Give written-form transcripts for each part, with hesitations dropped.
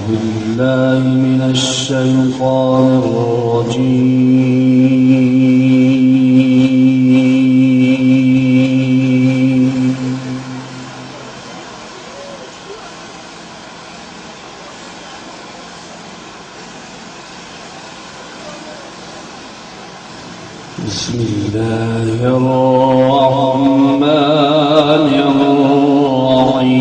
بالله من الشيطان الرجيم. بسم الله الرحمن الرحيم.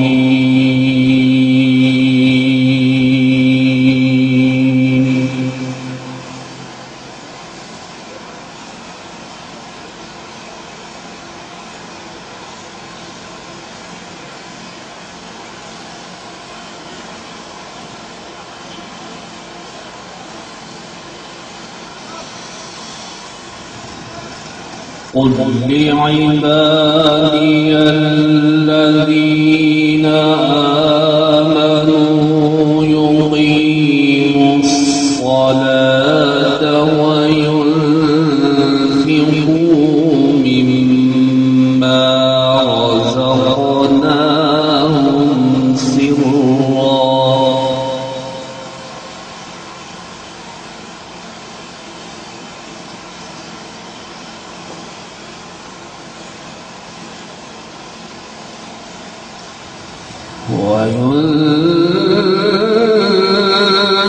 قل لعبادي الذين آمنوا يقيموا الصلاة وينفقوا مما رزقناهم سرا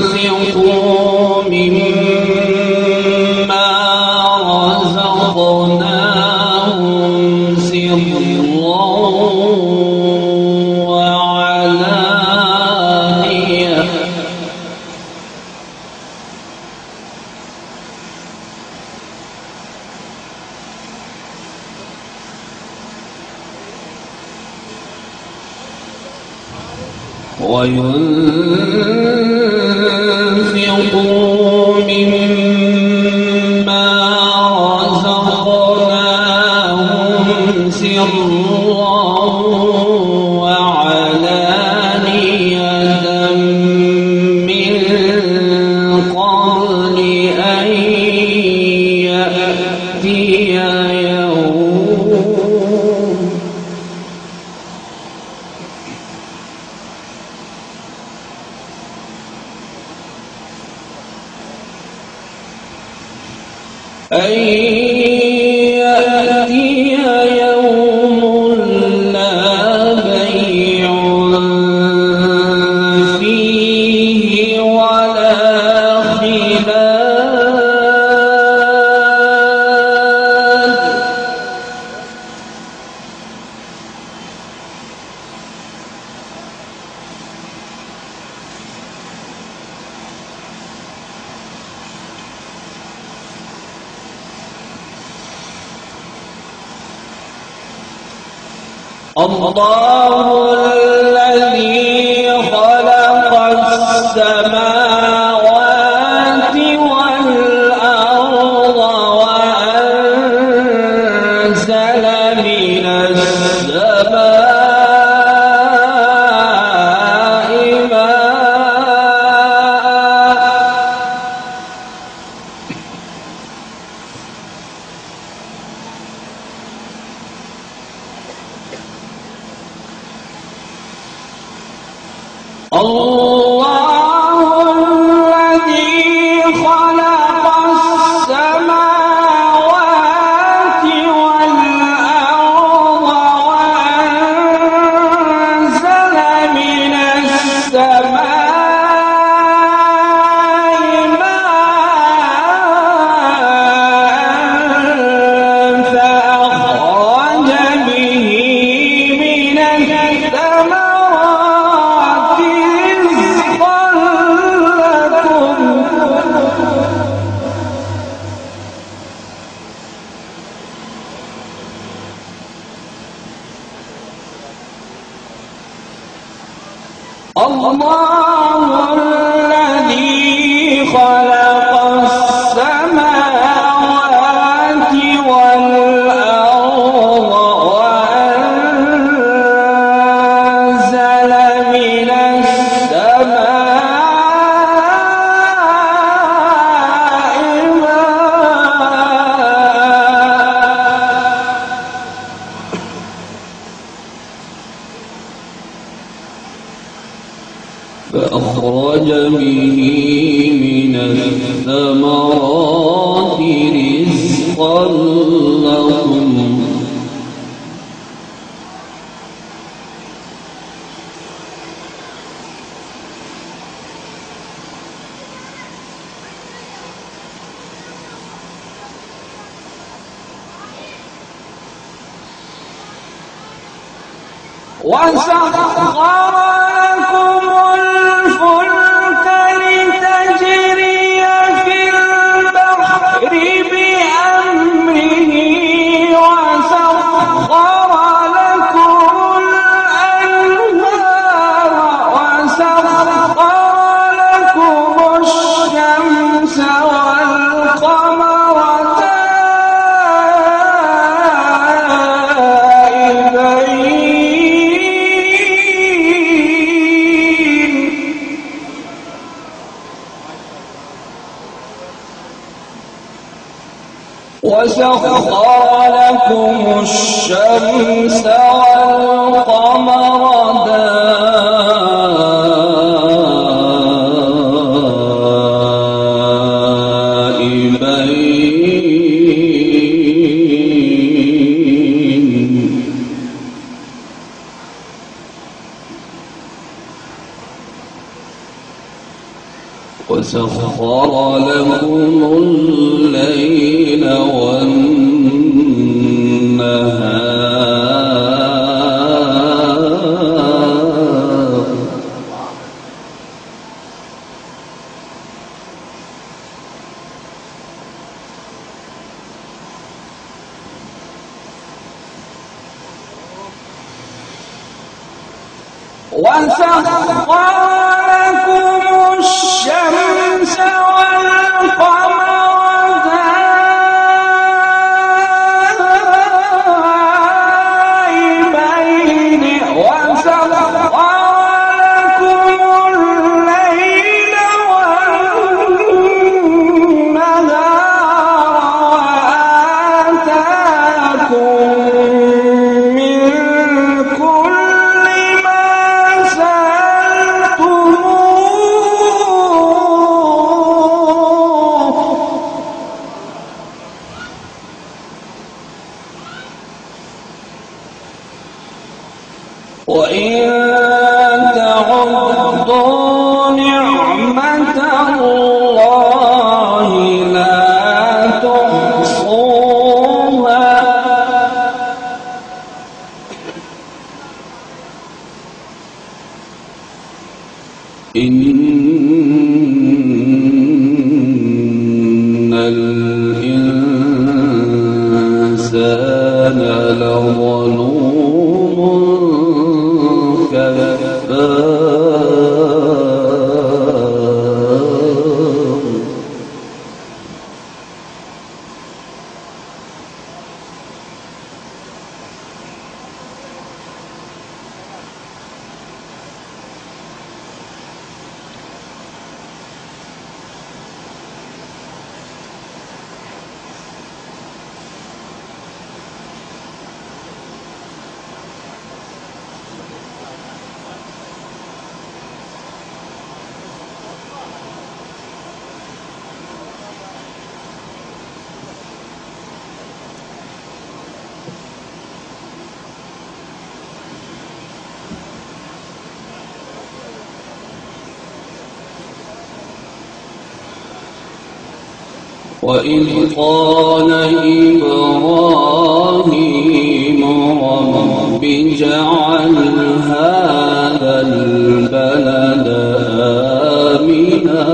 وينفقوا مما رزقناهم سرا وعلانية وينفقوا مما رزقناهم سرا وعلانية من قبل أن يأتي يوم لا بيع فيه ولا الله الذي خلق السماوات والأرض وأنزل من السماء الله الذي خلق السماوات والأرض وأنزل من السماء ماء فأخرج به من الثمرات الله الذي خلق السماوات والأرض وأنزل من السماء ماء أخرج به من الثمرات رزقا لكم وسخر لكم الفلك لتجري في البحر بأمره وسخر لكم الأنهار وسخر لكم الشمس والقمر وسخر لكم الشمس والقمر دائبين وسخر لكم الليل والنهار وسخر لكم الشمس والقمر دائبين وسخر لكم الليل والنهار وآتاكم من كل ما سألتموه وإن تعدوا نعمة الله لا تحصوها إن الإنسان لظلوم كفار وإذ قال إبراهيم رب اجعل هذا البلد آمنا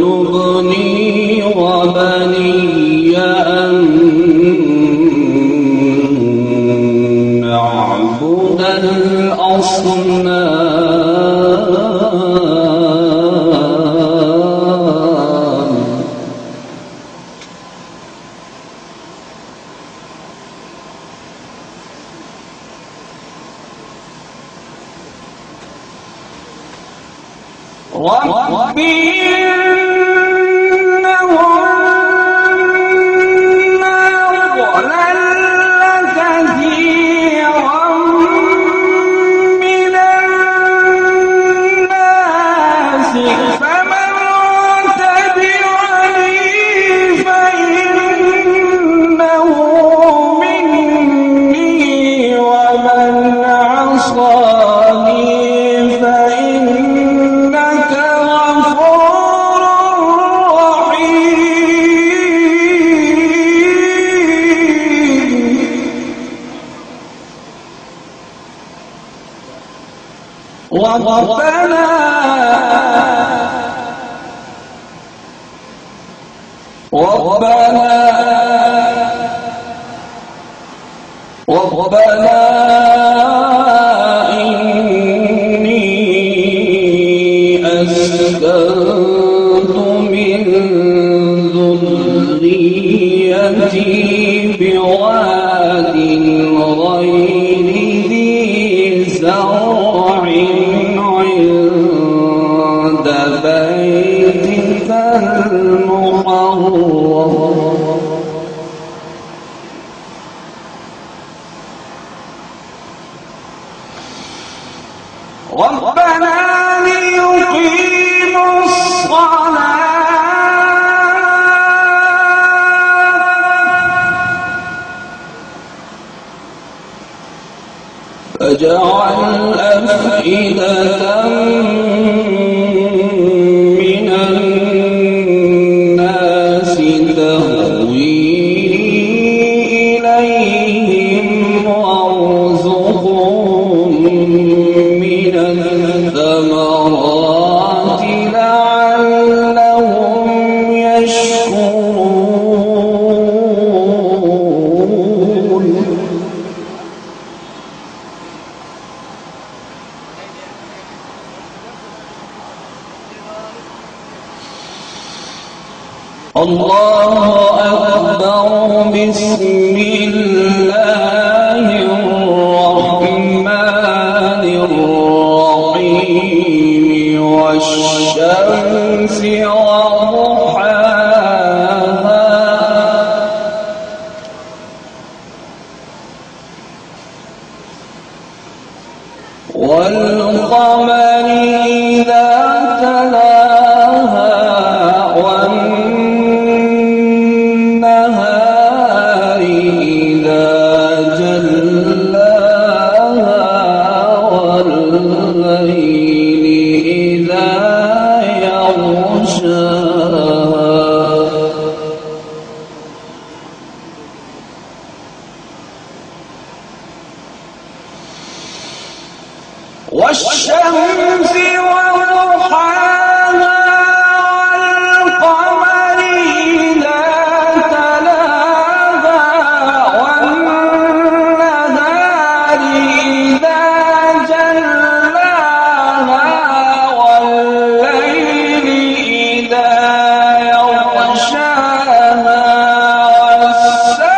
واجنبني وبني أن نعبد الأصنام ربي إنهن أضللن كثيرا ربنا إني أسكنت من ذريتي بواد غير ذي زرع عند بيتك المحرم ربنا ليقيموا الصلاة فاجعل أفئدة من الناس تهوي إليهم وارزقهم من الثمرات لعلهم يشكرون الله أكبر بسم الله الرحمن الرحيم والشمس وضحاها والقمر إذا تلاها والنهار إذا جلاها والليل إذا يغشاها والشمس وضحاها والقمر إذا تلاها والنهار إذا جلاها والليل إذا يغشاها والسماء